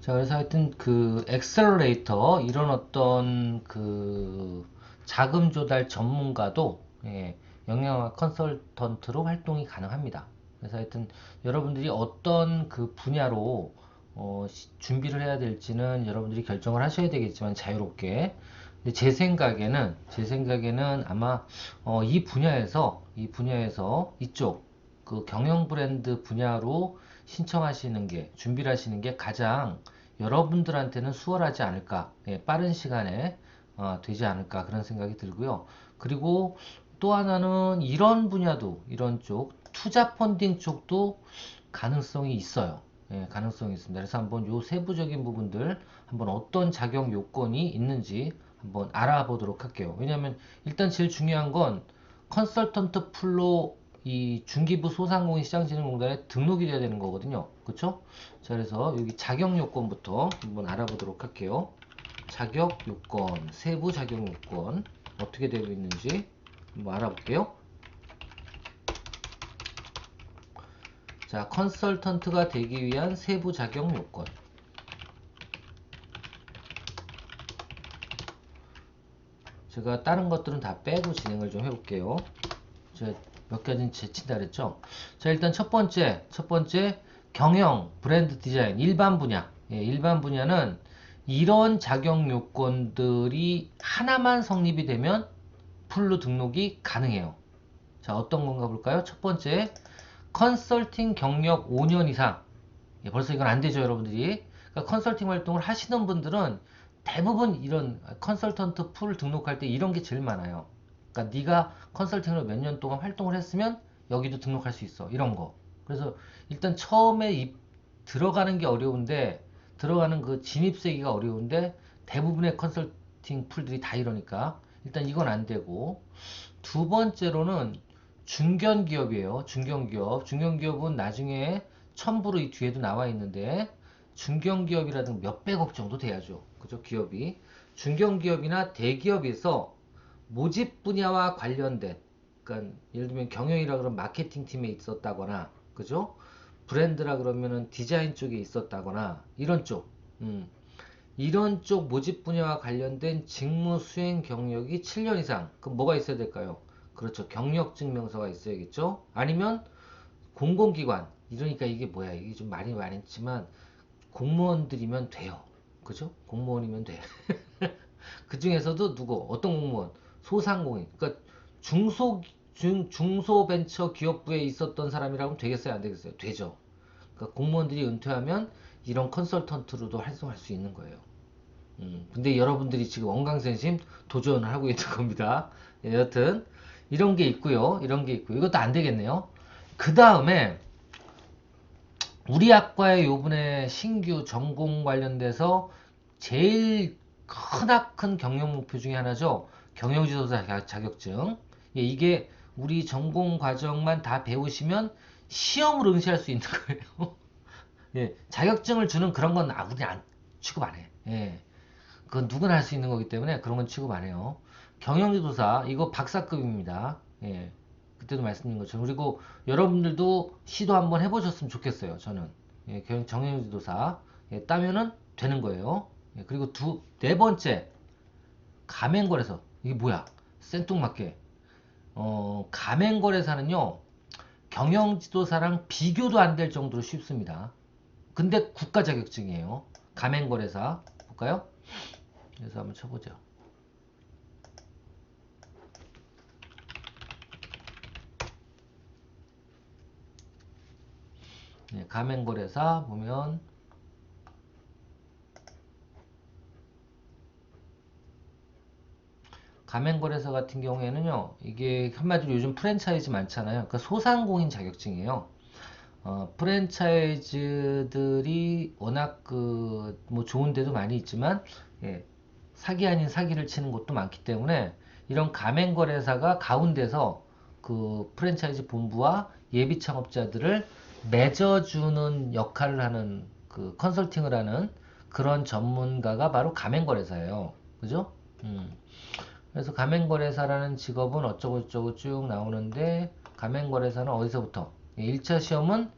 자, 그래서 하여튼 그 엑셀러레이터 이런 어떤 그 자금 조달 전문가도 영양학 컨설턴트로 활동이 가능합니다. 그래서 하여튼 여러분들이 어떤 그 분야로 준비를 해야 될지는 여러분들이 결정을 하셔야 되겠지만 자유롭게. 근데 제 생각에는 아마 이 분야에서 이쪽 그 경영 브랜드 분야로 신청하시는 게 준비를 하시는 게 가장 여러분들한테는 수월하지 않을까, 빠른 시간에 되지 않을까 그런 생각이 들고요. 그리고 또 하나는 이런 분야도 이런 쪽 투자 펀딩 쪽도 가능성이 있어요. 가능성이 있습니다. 그래서 한번 요 세부적인 부분들 한번 어떤 자격 요건이 있는지 한번 알아보도록 할게요. 왜냐하면 일단 제일 중요한 건 컨설턴트 풀로 이 중기부 소상공인 시장진흥공단에 등록이 돼야 되는 거거든요. 그쵸? 자, 그래서 여기 자격 요건부터 한번 알아보도록 할게요. 자격 요건, 세부 자격 요건 어떻게 되고 있는지 한번 알아볼게요. 자, 컨설턴트가 되기 위한 세부 자격 요건. 제가 다른 것들은 다 빼고 진행을 좀 해볼게요. 제가 몇 가지는 제친다 그랬죠. 자, 일단 첫 번째 경영, 브랜드 디자인, 일반 분야. 일반 분야는 이런 자격 요건들이 하나만 성립이 되면 풀로 등록이 가능해요. 자, 어떤 건가 볼까요? 첫 번째, 컨설팅 경력 5년 이상. 벌써 이건 안 되죠, 여러분들이. 그러니까 컨설팅 활동을 하시는 분들은 대부분 이런 컨설턴트 풀 등록할 때 이런 게 제일 많아요. 그러니까 네가 컨설팅으로 몇 년 동안 활동을 했으면 여기도 등록할 수 있어. 이런 거. 그래서 일단 처음에 들어가는 게 어려운데 들어가는 그 진입세기가 어려운데 대부분의 컨설팅 풀들이 다 이러니까 일단 이건 안 되고 두 번째로는 중견기업이에요. 중견기업. 중견기업은 나중에 첨부로 이 뒤에도 나와 있는데 중견기업이라든 몇백억 정도 돼야죠. 그죠? 기업이. 중견기업이나 대기업에서 모집 분야와 관련된 그러니까 예를 들면 경영이라 그러면 마케팅 팀에 있었다거나 그죠? 브랜드라 그러면은 디자인 쪽에 있었다거나 이런 쪽. 이런 쪽 모집 분야와 관련된 직무 수행 경력이 7년 이상. 그럼 뭐가 있어야 될까요? 그렇죠. 경력 증명서가 있어야겠죠? 아니면 공공기관. 이러니까 이게 뭐야? 이게 좀 말이 많지만 공무원들이면 돼요. 그죠? 공무원이면 돼. 그 중에서도 누구? 어떤 공무원? 소상공인. 그러니까 중소벤처기업부에 있었던 사람이라면 되겠어요? 안 되겠어요? 되죠. 그러니까 공무원들이 은퇴하면 이런 컨설턴트로도 활동할 수 있는 거예요. 근데 여러분들이 지금 언강생심 도전을 하고 있는 겁니다. 여튼 이런 게 있고요. 이런 게 있고 이것도 안 되겠네요. 그 다음에 우리 학과의 요번에 신규 전공 관련돼서 제일 크나큰 경영 목표 중에 하나죠. 경영지도사 자격증. 이게 우리 전공 과정만 다 배우시면 시험을 응시할 수 있는 거예요. 자격증을 주는 그런 건 우리 안 취급 안 해. 그건 누구나 할 수 있는 거기 때문에 그런 건 취급 안 해요. 경영지도사 이거 박사급입니다. 그때도 말씀드린 것처럼 그리고 여러분들도 시도 한번 해보셨으면 좋겠어요. 저는 경영지도사 따면은 되는 거예요. 그리고 네 번째 가맹거래소 이게 뭐야? 생뚱맞게 가맹거래사는요 경영지도사랑 비교도 안 될 정도로 쉽습니다. 근데 국가 자격증이에요. 가맹거래사 볼까요? 그래서 한번 쳐보죠. 가맹거래사 보면 가맹거래사 같은 경우에는요 이게 한마디로 요즘 프랜차이즈 많잖아요. 그러니까 소상공인 자격증이에요. 프랜차이즈들이 워낙 뭐 좋은 데도 많이 있지만 사기 아닌 사기를 치는 곳도 많기 때문에 이런 가맹거래사가 가운데서 그 프랜차이즈 본부와 예비 창업자들을 맺어주는 역할을 하는 그 컨설팅을 하는 그런 전문가가 바로 가맹거래사예요. 그죠? 그래서 가맹거래사라는 직업은 어쩌고저쩌고 쭉 나오는데 가맹거래사는 어디서부터? 1차 시험은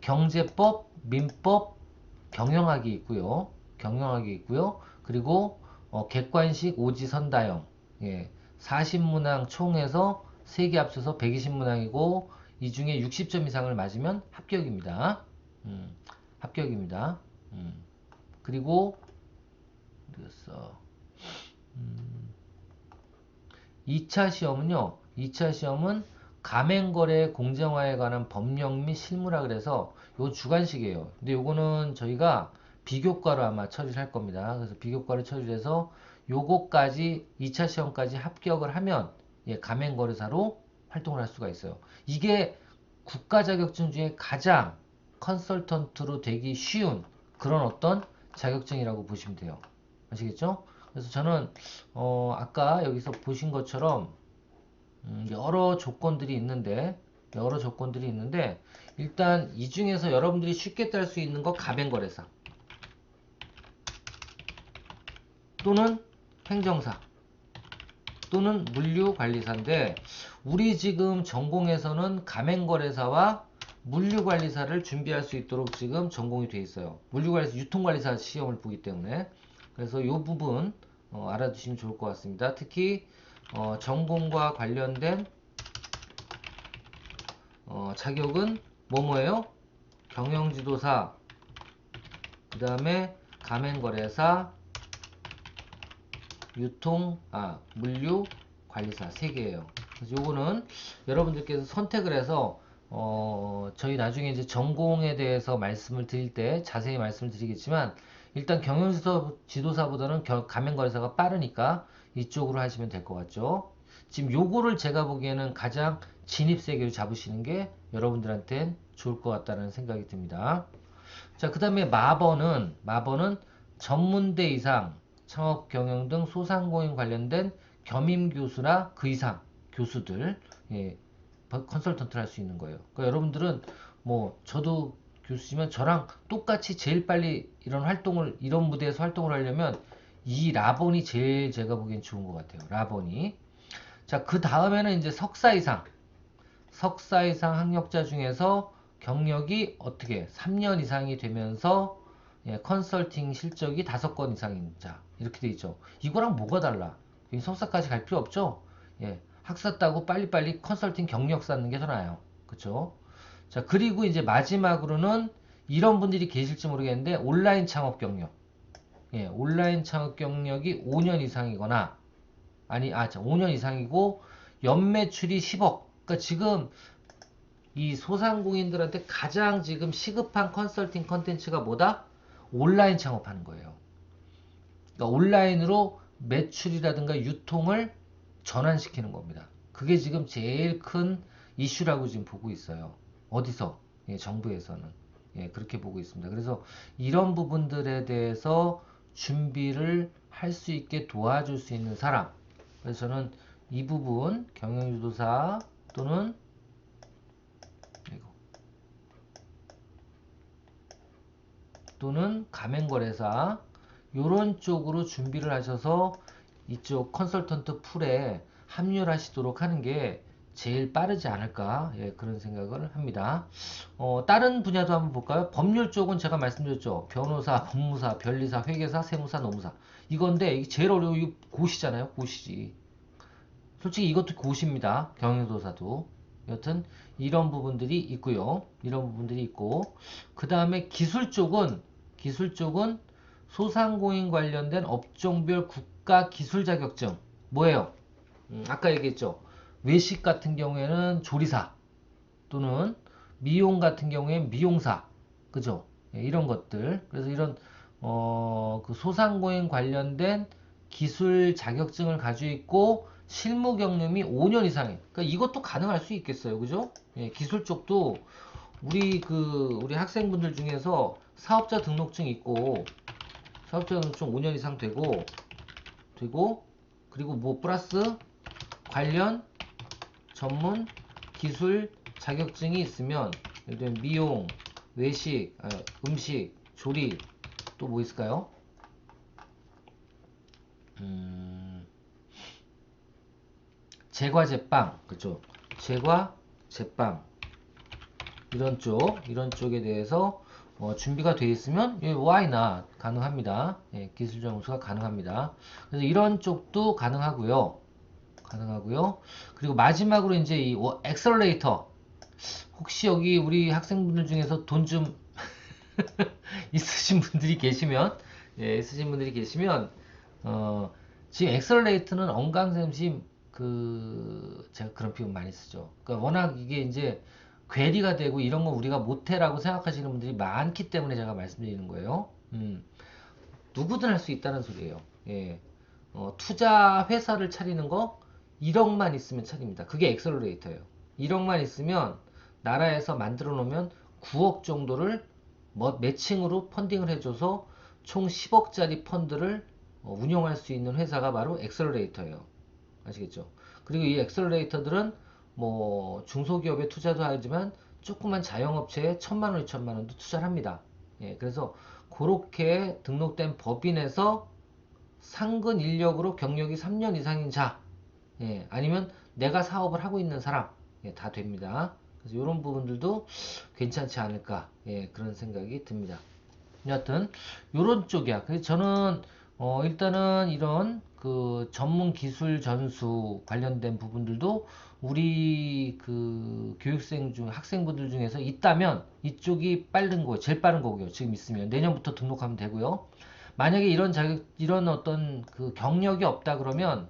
경제법, 민법, 경영학이 있고요. 경영학이 있고요. 그리고 객관식 오지선다형. 예. 40문항 총에서 3개 합쳐서 120문항이고 이 중에 60점 이상을 맞으면 합격입니다. 합격입니다. 그리고 어디였어? 2차 시험은요. 2차 시험은 가맹거래 공정화에 관한 법령 및 실무라 그래서 요 주관식이에요. 근데 요거는 저희가 비교과로 아마 처리를 할 겁니다. 그래서 비교과를 처리를 해서 요거까지 2차 시험까지 합격을 하면 예, 가맹거래사로 활동을 할 수가 있어요. 이게 국가 자격증 중에 가장 컨설턴트로 되기 쉬운 그런 어떤 자격증이라고 보시면 돼요. 아시겠죠? 그래서 저는 아까 여기서 보신 것처럼 여러 조건들이 있는데 일단 이 중에서 여러분들이 쉽게 딸 수 있는 거 가맹거래사 또는 행정사 또는 물류관리사인데 우리 지금 전공에서는 가맹거래사와 물류관리사를 준비할 수 있도록 지금 전공이 되어 있어요. 물류관리사, 유통관리사 시험을 보기 때문에 그래서 이 부분 알아두시면 좋을 것 같습니다. 특히 전공과 관련된 자격은 뭐뭐예요? 경영지도사, 그 다음에 가맹거래사, 물류관리사 3개예요. 그래서 요거는 여러분들께서 선택을 해서 저희 나중에 이제 전공에 대해서 말씀을 드릴 때 자세히 말씀을 드리겠지만 일단 경영지도사보다는 가맹거래사가 빠르니까 이쪽으로 하시면 될 것 같죠. 지금 요거를 제가 보기에는 가장 진입세계로 잡으시는 게 여러분들한테 좋을 것 같다는 생각이 듭니다. 자, 그 다음에 마번은 전문대 이상 창업 경영 등 소상공인 관련된 겸임 교수나 그 이상 교수들 예, 컨설턴트를 할 수 있는 거예요. 그러니까 여러분들은 뭐 저도 교수지만 저랑 똑같이 제일 빨리 이런 무대에서 활동을 하려면 이 라본이 제일 제가 보기엔 좋은 것 같아요. 라본이. 자, 그 다음에는 이제 석사 이상 학력자 중에서 경력이 어떻게 3년 이상이 되면서 예, 컨설팅 실적이 5건 이상인 자 이렇게 돼 있죠. 이거랑 뭐가 달라? 석사까지 갈 필요 없죠. 예, 학사 따고 빨리빨리 컨설팅 경력 쌓는 게 더 나아요. 그쵸? 자, 그리고 이제 마지막으로는 이런 분들이 계실지 모르겠는데 온라인 창업 경력. 예, 온라인 창업 경력이 5년 이상이거나 5년 이상이고 연매출이 10억. 그러니까 지금 이 소상공인들한테 가장 지금 시급한 컨설팅 컨텐츠가 뭐다? 온라인 창업하는 거예요. 그러니까 온라인으로 매출이라든가 유통을 전환시키는 겁니다. 그게 지금 제일 큰 이슈라고 지금 보고 있어요. 어디서? 예, 정부에서는. 예, 그렇게 보고 있습니다. 그래서 이런 부분들에 대해서 준비를 할 수 있게 도와줄 수 있는 사람. 그래서 저는 이 부분 경영주도사 또는 가맹거래사 요런 쪽으로 준비를 하셔서 이쪽 컨설턴트 풀에 합류를 하시도록 하는 게 제일 빠르지 않을까 예, 그런 생각을 합니다. 다른 분야도 한번 볼까요? 법률 쪽은 제가 말씀드렸죠. 변호사, 법무사, 변리사, 회계사, 세무사, 노무사 이건데 이게 제일 어려운 이 고시잖아요. 고시지. 솔직히 이것도 고시입니다. 경영도사도. 여튼 이런 부분들이 있고요. 이런 부분들이 있고 그 다음에 기술 쪽은 소상공인 관련된 업종별 국가 기술 자격증 뭐예요? 아까 얘기했죠. 외식 같은 경우에는 조리사 또는 미용 같은 경우에는 미용사 그죠? 예, 이런 것들 그래서 이런 그 소상공인 관련된 기술 자격증을 가지고 있고 실무 경험이 5년 이상에 그러니까 이것도 가능할 수 있겠어요 그죠? 예, 기술 쪽도 우리 학생분들 중에서 사업자 등록증 있고 사업자 등록증 5년 이상 되고 그리고 뭐 플러스 관련 전문 기술 자격증이 있으면 예를 들면 미용, 외식, 음식, 조리 또 뭐 있을까요? 제과 제빵 그쵸? 제과 제빵 이런 쪽에 대해서 준비가 되어 있으면 why not 가능합니다. 예, 기술전공수가 가능합니다. 그래서 이런 쪽도 가능하고요. 그리고 마지막으로 이제 이 엑셀러레이터, 혹시 여기 우리 학생분들 중에서 돈 좀 있으신 분들이 계시면, 어, 지금 엑셀러레이터는 언강생심, 제가 그런 표현 많이 쓰죠. 그러니까 워낙 이게 이제 괴리가 되고 이런 거 우리가 못해라고 생각하시는 분들이 많기 때문에 제가 말씀드리는 거예요. 누구든 할 수 있다는 소리예요. 예. 투자 회사를 차리는 거 1억만 있으면 차립니다. 그게 엑셀러레이터예요. 1억만 있으면 나라에서 만들어 놓으면 9억 정도를 매칭으로 펀딩을 해줘서 총 10억짜리 펀드를 운영할 수 있는 회사가 바로 엑셀러레이터예요. 아시겠죠? 그리고 이 엑셀러레이터들은 뭐 중소기업에 투자도 하지만 조그만 자영업체에 1,000만원, 2,000만원도 투자를 합니다. 예, 그래서 그렇게 등록된 법인에서 상근 인력으로 경력이 3년 이상인 자, 예, 아니면 내가 사업을 하고 있는 사람, 예, 다 됩니다. 그래서 이런 부분들도 괜찮지 않을까, 예, 그런 생각이 듭니다. 여하튼 요런 쪽이야. 그래서 저는 일단은 이런 전문 기술 전수 관련된 부분들도 우리 교육생 중 학생분들 중에서 있다면 이쪽이 빠른 거, 제일 빠른 거고요. 지금 있으면 내년부터 등록하면 되고요. 만약에 이런 어떤 경력이 없다 그러면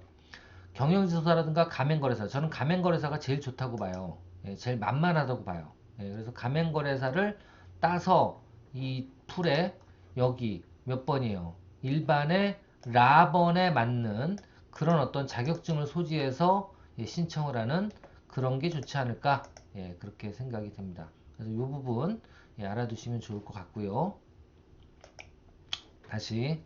경영지도사라든가 가맹거래사, 저는 가맹거래사가 제일 좋다고 봐요. 예, 제일 만만하다고 봐요. 예, 그래서 가맹거래사를 따서 이 풀에 여기 몇 번이에요? 1반에 라번에 맞는 그런 어떤 자격증을 소지해서 신청을 하는 그런 게 좋지 않을까? 예, 그렇게 생각이 됩니다. 그래서 이 부분 알아두시면 좋을 것 같고요. 다시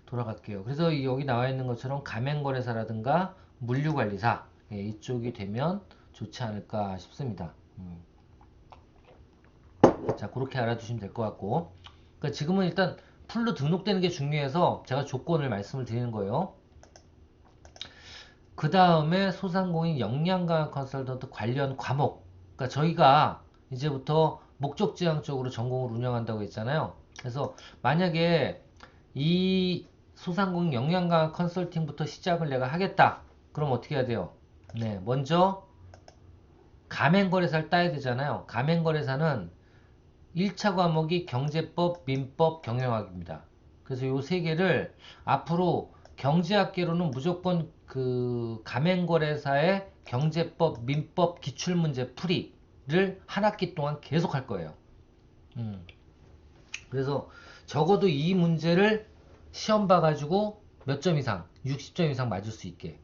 돌아갈게요. 그래서 여기 나와 있는 것처럼 가맹거래사라든가 물류관리사, 이쪽이 되면 좋지 않을까 싶습니다. 자, 그렇게 알아두시면 될 것 같고, 그러니까 지금은 일단 풀로 등록되는 게 중요해서 제가 조건을 말씀을 드리는 거예요. 그 다음에 소상공인 역량강화 컨설턴트 관련 과목, 그러니까 저희가 이제부터 목적지향적으로 전공을 운영한다고 했잖아요. 그래서 만약에 이 소상공인 역량강화 컨설팅부터 시작을 내가 하겠다, 그럼 어떻게 해야 돼요? 네, 먼저 가맹거래사를 따야 되잖아요. 가맹거래사는 1차 과목이 경제법, 민법, 경영학입니다. 그래서 요 세 개를 앞으로 경제학계로는 무조건 가맹거래사의 경제법, 민법, 기출문제 풀이를 한 학기 동안 계속 할 거예요. 그래서 적어도 이 문제를 시험 봐가지고 몇 점 이상, 60점 이상 맞을 수 있게,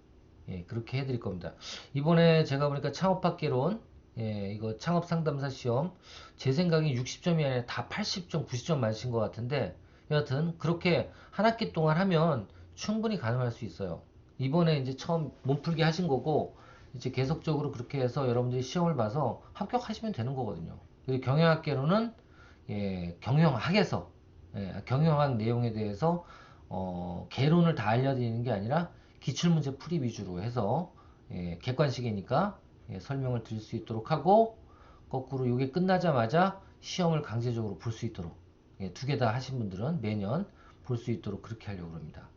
예, 그렇게 해드릴 겁니다. 이번에 제가 보니까 창업학개론, 예, 이거 창업상담사 시험, 제 생각에 60점이 아니라 다 80점, 90점 맞으신 것 같은데, 여하튼 그렇게 한 학기 동안 하면 충분히 가능할 수 있어요. 이번에 이제 처음 몸풀기 하신 거고, 이제 계속적으로 그렇게 해서 여러분들이 시험을 봐서 합격하시면 되는 거거든요. 그리고 경영학개론은 경영학에서, 경영학 내용에 대해서 개론을 다 알려드리는 게 아니라 기출문제 풀이 위주로 해서, 객관식이니까 설명을 드릴 수 있도록 하고, 거꾸로 이게 끝나자마자 시험을 강제적으로 볼 수 있도록, 두 개 다 하신 분들은 매년 볼 수 있도록 그렇게 하려고 합니다.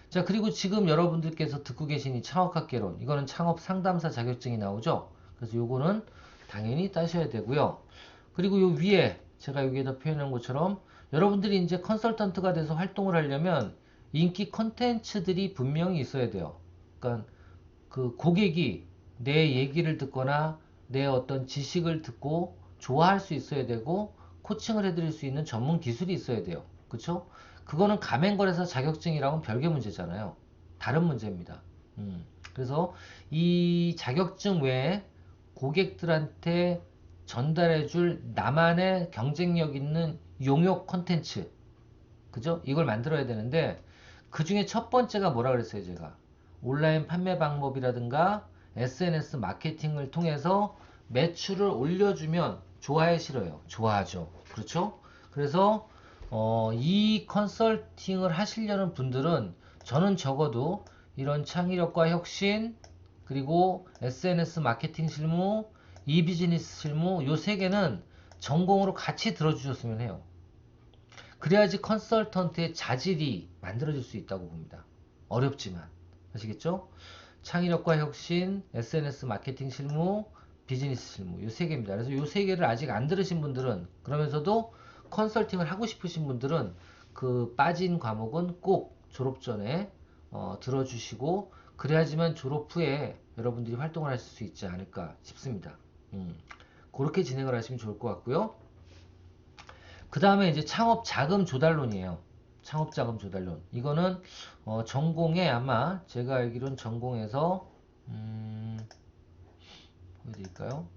자, 그리고 지금 여러분들께서 듣고 계신 이 창업학개론, 이거는 창업 상담사 자격증이 나오죠. 그래서 요거는 당연히 따셔야 되고요. 그리고 요 위에 제가 여기에다 표현한 것처럼 여러분들이 이제 컨설턴트가 돼서 활동을 하려면 인기 컨텐츠들이 분명히 있어야 돼요. 그러니까 고객이 내 얘기를 듣거나 내 어떤 지식을 듣고 좋아할 수 있어야 되고, 코칭을 해드릴 수 있는 전문 기술이 있어야 돼요. 그쵸? 그거는 가맹거래사 자격증이랑은 별개 문제잖아요. 다른 문제입니다. 그래서 이 자격증 외에 고객들한테 전달해줄 나만의 경쟁력 있는 용역 콘텐츠, 그죠? 이걸 만들어야 되는데, 그 중에 첫 번째가 뭐라 그랬어요, 제가? 온라인 판매 방법이라든가 SNS 마케팅을 통해서 매출을 올려주면 좋아해, 싫어요? 좋아하죠. 그렇죠? 그래서 이 컨설팅을 하시려는 분들은 저는 적어도 이런 창의력과 혁신, 그리고 SNS 마케팅 실무, 이비즈니스 실무, 요 세 개는 전공으로 같이 들어주셨으면 해요. 그래야지 컨설턴트의 자질이 만들어질 수 있다고 봅니다. 어렵지만. 아시겠죠? 창의력과 혁신, SNS 마케팅 실무, 비즈니스 실무 이 세 개입니다. 그래서 이 세 개를 아직 안 들으신 분들은, 그러면서도 컨설팅을 하고 싶으신 분들은 그 빠진 과목은 꼭 졸업 전에 들어주시고, 그래야지만 졸업 후에 여러분들이 활동을 하실 수 있지 않을까 싶습니다. 그렇게 진행을 하시면 좋을 것 같고요. 그 다음에 이제 창업 자금 조달론이에요. 창업 자금 조달론. 이거는 전공에, 아마 제가 알기로는 전공에서 보여드릴까요?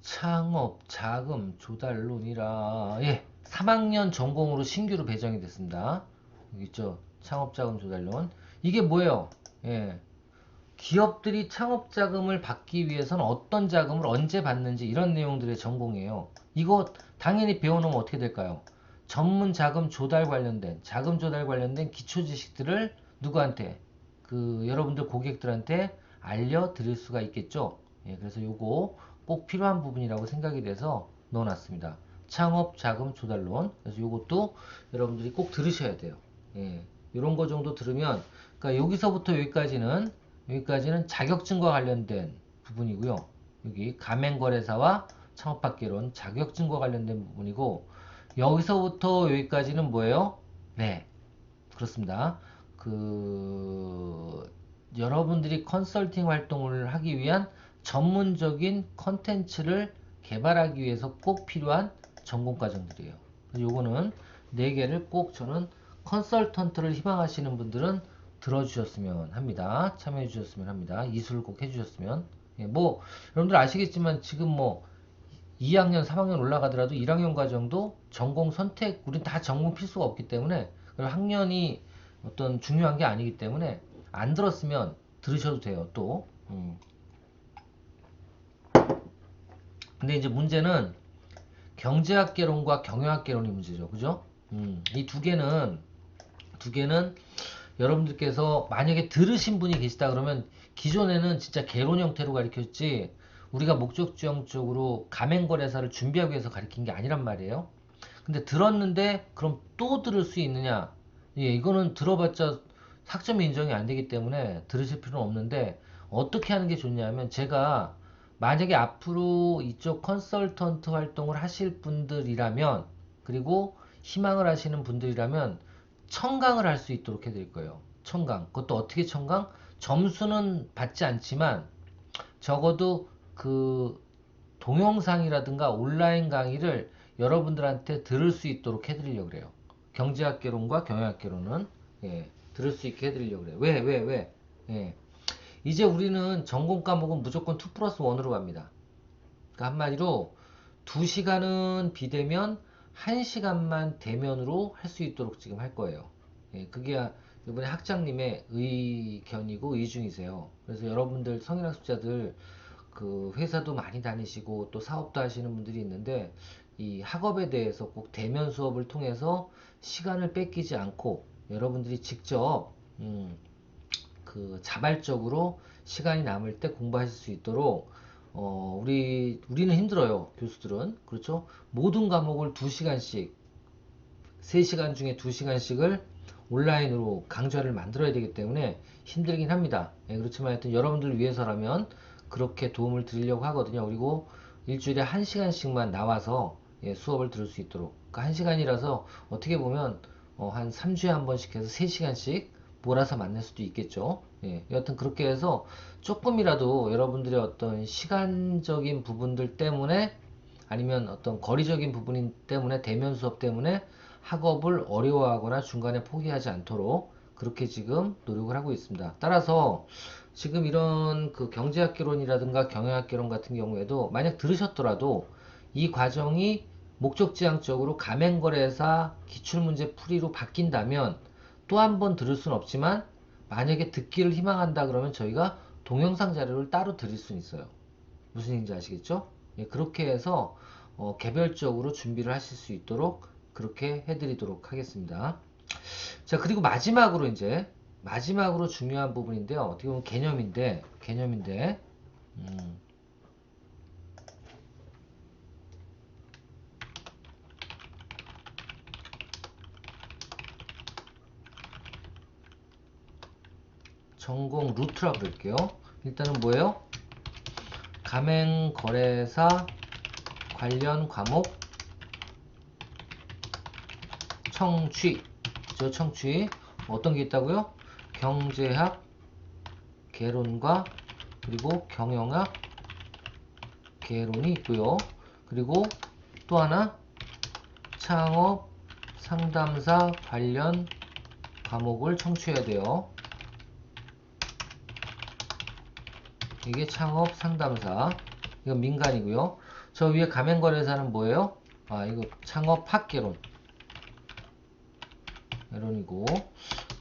창업 자금 조달론이라, 예, 3학년 전공으로 신규로 배정이 됐습니다. 여기 있죠, 창업 자금 조달론. 이게 뭐예요? 예, 기업들이 창업 자금을 받기 위해서는 어떤 자금을 언제 받는지, 이런 내용들의 전공이에요. 이거 당연히 배워놓으면 어떻게 될까요? 전문 자금 조달 관련된, 자금 조달 관련된 기초 지식들을 누구한테, 그 여러분들 고객들한테 알려드릴 수가 있겠죠. 예, 그래서 요거 꼭 필요한 부분이라고 생각이 돼서 넣어놨습니다. 창업 자금 조달론. 그래서 요것도 여러분들이 꼭 들으셔야 돼요. 예, 요런 거 정도 들으면, 그러니까 여기까지는 자격증과 관련된 부분이고요. 여기 가맹거래사와 창업학개론, 자격증과 관련된 부분이고, 여기서부터 여기까지는 뭐예요? 네, 그렇습니다. 여러분들이 컨설팅 활동을 하기 위한 전문적인 컨텐츠를 개발하기 위해서 꼭 필요한 전공 과정들이에요. 요거는 4개를 꼭 저는 컨설턴트를 희망하시는 분들은 들어주셨으면 합니다. 참여해 주셨으면 합니다. 이수를 꼭 해주셨으면. 예, 뭐 여러분들 아시겠지만 지금 뭐 2학년, 3학년 올라가더라도 1학년 과정도 전공 선택, 우린 다 전공 필수가 없기 때문에, 그리고 학년이 어떤 중요한 게 아니기 때문에 안 들었으면 들으셔도 돼요. 또. 근데 이제 문제는 경제학개론과 경영학개론이 문제죠. 그죠? 이 두 개는 여러분들께서 만약에 들으신 분이 계시다 그러면, 기존에는 진짜 개론 형태로 가르쳤지 우리가 목적지향적으로 가맹거래사를 준비하기 위해서 가르친 게 아니란 말이에요. 근데 들었는데 그럼 또 들을 수 있느냐? 예, 이거는 들어봤자 학점이 인정이 안 되기 때문에 들으실 필요는 없는데, 어떻게 하는 게 좋냐면, 제가 만약에 앞으로 이쪽 컨설턴트 활동을 하실 분들이라면, 그리고 희망을 하시는 분들이라면 청강을 할 수 있도록 해드릴 거예요. 청강. 그것도 어떻게 청강? 점수는 받지 않지만 적어도 그 동영상이라든가 온라인 강의를 여러분들한테 들을 수 있도록 해드리려고 그래요. 경제학개론과 경영학개론은, 예, 들을 수 있게 해드리려고 그래요. 왜? 예. 이제 우리는 전공 과목은 무조건 2 플러스 1으로 갑니다. 그러니까 한마디로 2시간은 비대면, 1시간만 대면으로 할 수 있도록 지금 할 거예요. 예, 그게 이번에 학장님의 의견이고 의중이세요. 그래서 여러분들 성인학습자들 그 회사도 많이 다니시고 또 사업도 하시는 분들이 있는데, 이 학업에 대해서 꼭 대면 수업을 통해서 시간을 뺏기지 않고 여러분들이 직접 그 자발적으로 시간이 남을 때 공부하실 수 있도록, 우리는 힘들어요. 교수들은. 그렇죠? 모든 과목을 2시간씩, 3시간 중에 2시간씩을 온라인으로 강좌를 만들어야 되기 때문에 힘들긴 합니다. 예, 그렇지만 하여튼 여러분들을 위해서라면 그렇게 도움을 드리려고 하거든요. 그리고 일주일에 1시간씩만 나와서, 예, 수업을 들을 수 있도록. 그러니까 1시간이라서 어떻게 보면 한 3주에 한 번씩 해서 3시간씩 몰아서 만날 수도 있겠죠. 예, 여하튼 그렇게 해서 조금이라도 여러분들의 어떤 시간적인 부분들 때문에, 아니면 어떤 거리적인 부분 때문에, 대면 수업 때문에 학업을 어려워하거나 중간에 포기하지 않도록 그렇게 지금 노력을 하고 있습니다. 따라서 지금 이런 그 경제학개론이라든가 경영학개론 같은 경우에도 만약 들으셨더라도 이 과정이 목적지향적으로 가맹거래사 기출문제 풀이로 바뀐다면, 또 한 번 들을 수는 없지만 만약에 듣기를 희망한다 그러면 저희가 동영상 자료를 따로 드릴 수는 있어요. 무슨 얘기인지 아시겠죠? 예, 그렇게 해서 개별적으로 준비를 하실 수 있도록 그렇게 해드리도록 하겠습니다. 자, 그리고 마지막으로 이제 마지막으로 중요한 부분인데요. 어떻게 보면 개념인데, 전공 루트라 그럴게요. 일단은 뭐예요? 가맹거래사 관련 과목 청취. 저 청취. 어떤 게 있다고요? 경제학 개론과 그리고 경영학 개론이 있고요. 그리고 또 하나 창업 상담사 관련 과목을 청취해야 돼요. 이게 창업 상담사. 이건 민간이고요. 저 위에 가맹거래사는 뭐예요? 아, 이거 창업 학개론. 개론이고.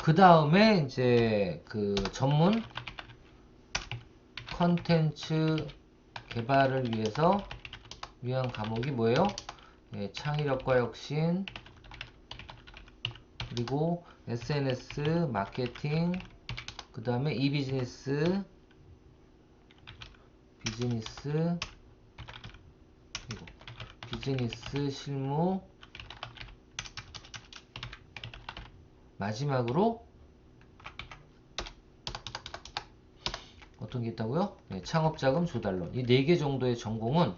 그 다음에 이제 그 전문 컨텐츠 개발을 위한 과목이 뭐예요? 예, 창의력과 혁신, 그리고 SNS 마케팅, 그 다음에 비즈니스 실무, 마지막으로 어떤 게 있다고요? 네, 창업자금 조달론. 이 4개 정도의 전공은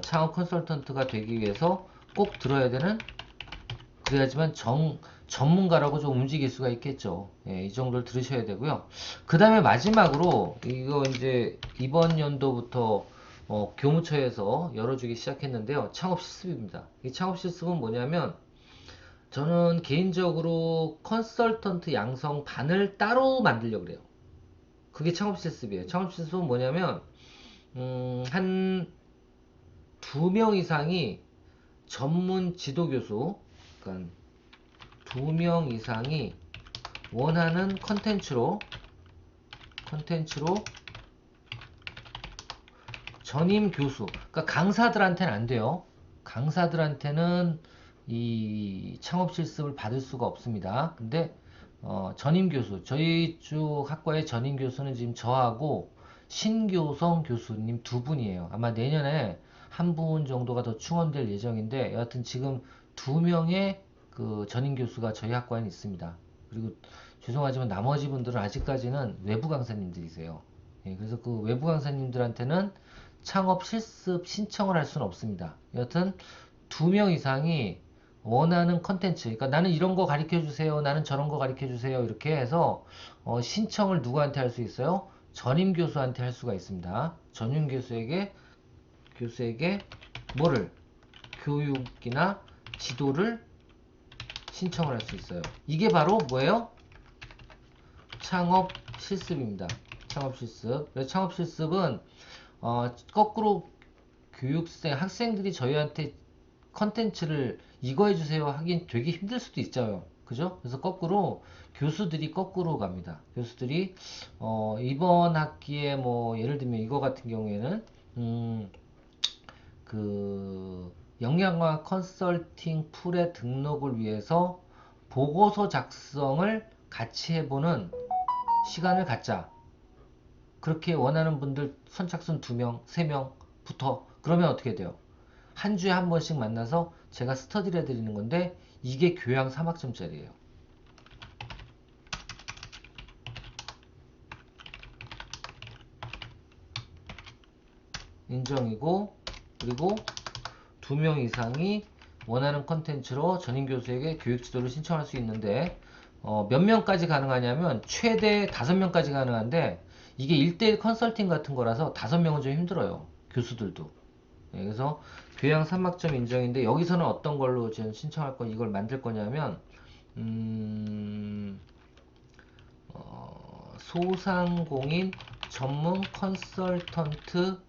창업 컨설턴트가 되기 위해서 꼭 들어야 되는, 그래야지만 전문가라고 좀 움직일 수가 있겠죠. 예, 이 정도를 들으셔야 되고요. 그 다음에 마지막으로 이거 이제 이번 연도부터 교무처에서 열어주기 시작했는데요. 창업 실습입니다. 이 창업 실습은 뭐냐면 저는 개인적으로 컨설턴트 양성반을 따로 만들려고 그래요. 그게 창업 실습이에요. 창업 실습은 뭐냐면 한 2명 이상이 전문 지도 교수, 그러니까 2명 이상이 원하는 컨텐츠로 전임 교수, 그러니까 강사들한테는 안 돼요. 강사들한테는 이 창업 실습을 받을 수가 없습니다. 근데 전임 교수, 저희 쪽 학과의 전임 교수는 지금 저하고 신교성 교수님 2분이에요. 아마 내년에 한 분 정도가 더 충원될 예정인데, 여하튼 지금 2명의 그 전임 교수가 저희 학과에 있습니다. 그리고 죄송하지만 나머지 분들은 아직까지는 외부 강사님들이세요. 예, 그래서 그 외부 강사님들한테는 창업 실습 신청을 할 수는 없습니다. 여하튼 2명 이상이 원하는 컨텐츠, 그러니까 나는 이런 거 가르쳐 주세요, 나는 저런 거 가르쳐 주세요, 이렇게 해서 신청을 누구한테 할 수 있어요? 전임 교수한테 할 수가 있습니다. 전임 교수에게 뭐를, 교육이나 지도를 신청을 할 수 있어요. 이게 바로 뭐예요? 창업 실습입니다. 창업 실습. 그래서 창업 실습은 거꾸로 학생들이 저희한테 컨텐츠를 이거 해주세요 하긴 되게 힘들 수도 있죠. 그죠? 그래서 거꾸로 교수들이 거꾸로 갑니다. 교수들이 이번 학기에 뭐 예를 들면 이거 같은 경우에는 그 영양학 컨설팅 풀의 등록을 위해서 보고서 작성을 같이 해보는 시간을 갖자. 그렇게 원하는 분들 선착순 2명, 3명부터 그러면 어떻게 돼요? 한 주에 한 번씩 만나서 제가 스터디를 해드리는 건데 이게 교양 3학점짜리예요. 인정이고, 그리고 2명 이상이 원하는 컨텐츠로 전임 교수에게 교육 지도를 신청할 수 있는데 몇 명까지 가능하냐면 최대 5명까지 가능한데 이게 1대1 컨설팅 같은 거라서 5명은 좀 힘들어요. 교수들도. 네, 그래서 교양 3학점 인정인데 여기서는 어떤 걸로 지금 신청할 거 이걸 만들 거냐면 소상공인 전문 컨설턴트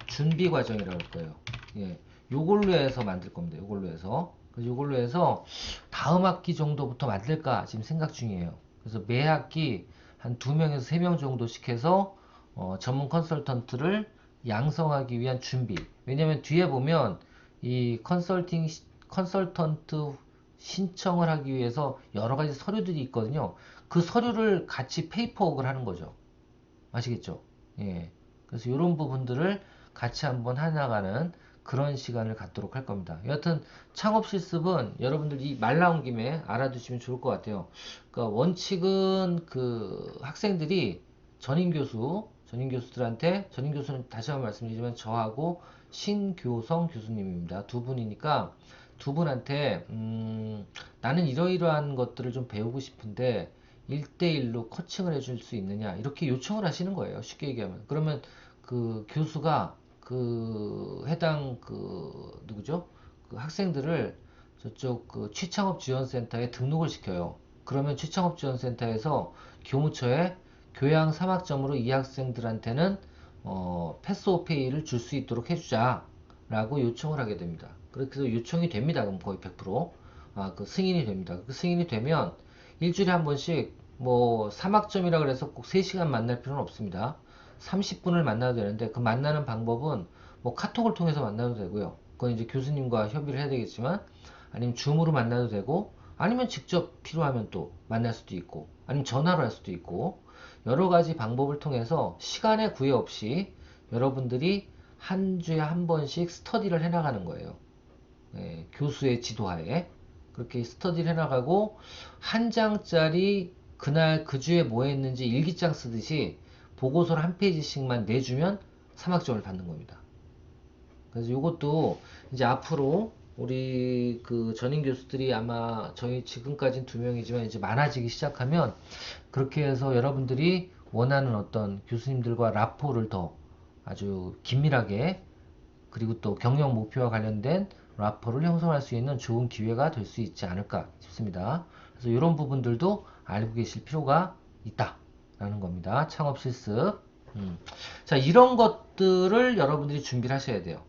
준비 과정이라고 할 거예요. 예, 요걸로 해서 만들 겁니다. 요걸로 해서. 그래서 요걸로 해서 다음 학기 정도부터 만들까 지금 생각 중이에요. 그래서 매 학기 한 2명에서 3명 정도씩 해서 전문 컨설턴트를 양성하기 위한 준비. 왜냐면 뒤에 보면 이 컨설턴트 신청을 하기 위해서 여러 가지 서류들이 있거든요. 그 서류를 같이 페이퍼웍을 하는 거죠. 아시겠죠? 예. 그래서 이런 부분들을 같이 한번 해나가는 그런 시간을 갖도록 할 겁니다. 여하튼 창업 실습은 여러분들 이 말 나온 김에 알아두시면 좋을 것 같아요. 그러니까 원칙은 그 학생들이 전임 교수들한테, 전임 교수는 다시 한번 말씀드리지만 저하고 신교성 교수님입니다. 두 분이니까 두 분한테 나는 이러이러한 것들을 좀 배우고 싶은데 1대1로 코칭을 해줄 수 있느냐 이렇게 요청을 하시는 거예요. 쉽게 얘기하면. 그러면 그 교수가 그 해당 그 누구죠? 그 학생들을 저쪽 그 취창업지원센터에 등록을 시켜요. 그러면 취창업지원센터에서 교무처에 교양 3학점으로 이 학생들한테는 패스오페이를 줄 수 있도록 해주자 라고 요청을 하게 됩니다. 그래서 요청이 됩니다. 그럼 거의 100% 그 승인이 됩니다. 그 승인이 되면 일주일에 한 번씩 뭐 3학점이라 그래서 꼭 3시간 만날 필요는 없습니다. 30분을 만나도 되는데 그 만나는 방법은 뭐 카톡을 통해서 만나도 되고요. 그건 이제 교수님과 협의를 해야 되겠지만 아니면 줌으로 만나도 되고 아니면 직접 필요하면 또 만날 수도 있고 아니면 전화로 할 수도 있고 여러 가지 방법을 통해서 시간에 구애 없이 여러분들이 한 주에 한 번씩 스터디를 해나가는 거예요. 예, 교수의 지도하에 그렇게 스터디를 해나가고 한 장짜리 그날 그 주에 뭐 했는지 일기장 쓰듯이 보고서를 한 페이지씩만 내주면 3학점을 받는 겁니다. 그래서 이것도 이제 앞으로 우리 그 전임 교수들이 아마 저희 지금까지는 2명이지만 이제 많아지기 시작하면 그렇게 해서 여러분들이 원하는 어떤 교수님들과 라포를 더 아주 긴밀하게 그리고 또 경영 목표와 관련된 라포를 형성할 수 있는 좋은 기회가 될 수 있지 않을까 싶습니다. 그래서 이런 부분들도 알고 계실 필요가 있다라는 겁니다. 창업 실습. 자, 이런 것들을 여러분들이 준비를 하셔야 돼요.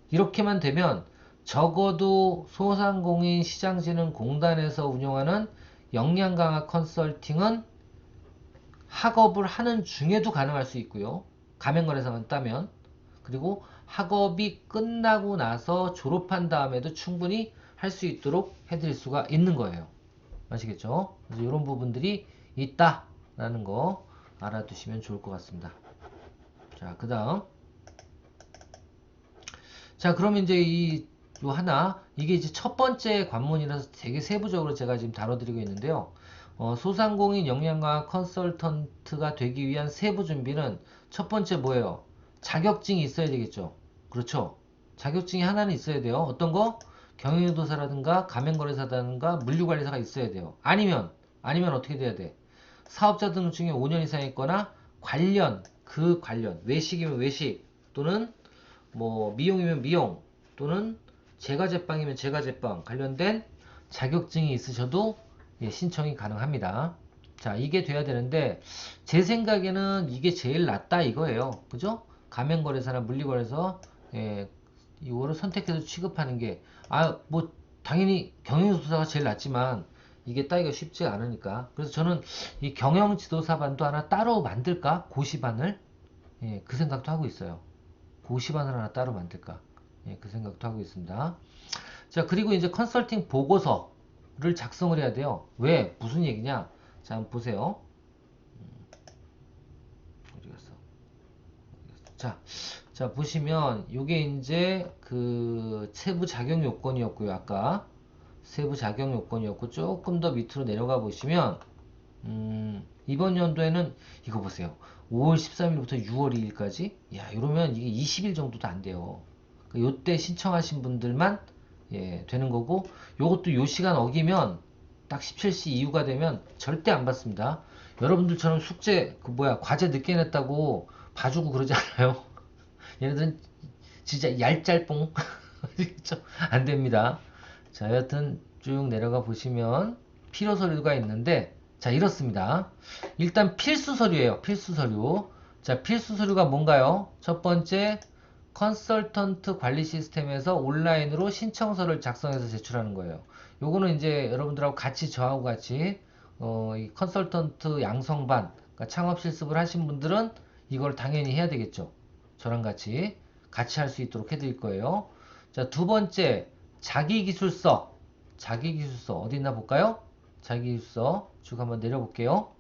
이렇게만 되면 적어도 소상공인 시장진흥공단에서 운영하는 역량강화 컨설팅은 학업을 하는 중에도 가능할 수 있고요. 가맹거래사만 따면. 그리고 학업이 끝나고 나서 졸업한 다음에도 충분히 할 수 있도록 해드릴 수가 있는 거예요. 아시겠죠? 그래서 이런 부분들이 있다라는 거 알아두시면 좋을 것 같습니다. 자, 그 다음. 자, 그러면 이제 요 하나, 이게 이제 첫 번째 관문이라서 되게 세부적으로 제가 지금 다뤄드리고 있는데요. 소상공인 역량강화 컨설턴트가 되기 위한 세부 준비는 첫 번째 뭐예요? 자격증이 있어야 되겠죠. 그렇죠. 자격증이 하나는 있어야 돼요. 어떤 거? 경영지도사라든가 가맹거래사라든가 물류관리사가 있어야 돼요. 아니면 어떻게 돼야 돼? 사업자 등록증이 5년 이상 있거나 관련 외식이면 외식 또는 뭐 미용이면 미용 또는 제과제빵이면 제과제빵 관련된 자격증이 있으셔도 신청이 가능합니다. 자, 이게 돼야 되는데 제 생각에는 이게 제일 낫다 이거예요. 그죠? 가맹거래사나 물류거래소 이거를 선택해서 취급하는 게 뭐 당연히 경영지도사가 제일 낫지만 이게 따기가 쉽지 않으니까 그래서 저는 이 경영지도사반도 하나 따로 만들까? 고시반을 그 생각도 하고 있어요. 고시반을 하나 따로 만들까? 그 생각도 하고 있습니다. 자, 그리고 이제 컨설팅 보고서를 작성을 해야 돼요. 왜? 무슨 얘기냐? 자, 한번 보세요. 어디 갔어? 자, 보시면 요게 이제 그 세부 자격 요건이었고요. 아까 세부 자격 요건이었고 조금 더 밑으로 내려가 보시면 이번 연도에는 이거 보세요. 5월 13일부터 6월 2일까지 야, 이러면 이게 20일 정도도 안 돼요. 요때 신청하신 분들만 되는 거고 요것도 요 시간 어기면 딱 17시 이후가 되면 절대 안 받습니다. 여러분들처럼 숙제 과제 늦게 냈다고 봐주고 그러지 않아요. 얘네들은 진짜 얄짤뽕 안 됩니다. 자, 여하튼 쭉 내려가 보시면 필요 서류가 있는데 자, 이렇습니다. 일단 필수 서류예요. 필수 서류. 자, 필수 서류가 뭔가요? 첫 번째, 컨설턴트 관리 시스템에서 온라인으로 신청서를 작성해서 제출하는 거예요. 요거는 이제 여러분들하고 같이 저하고 같이 이 컨설턴트 양성반, 그러니까 창업 실습을 하신 분들은 이걸 당연히 해야 되겠죠. 저랑 같이 할 수 있도록 해드릴 거예요. 자, 두 번째, 자기기술서 어디 있나 볼까요? 자기기술서 쭉 한번 내려볼게요.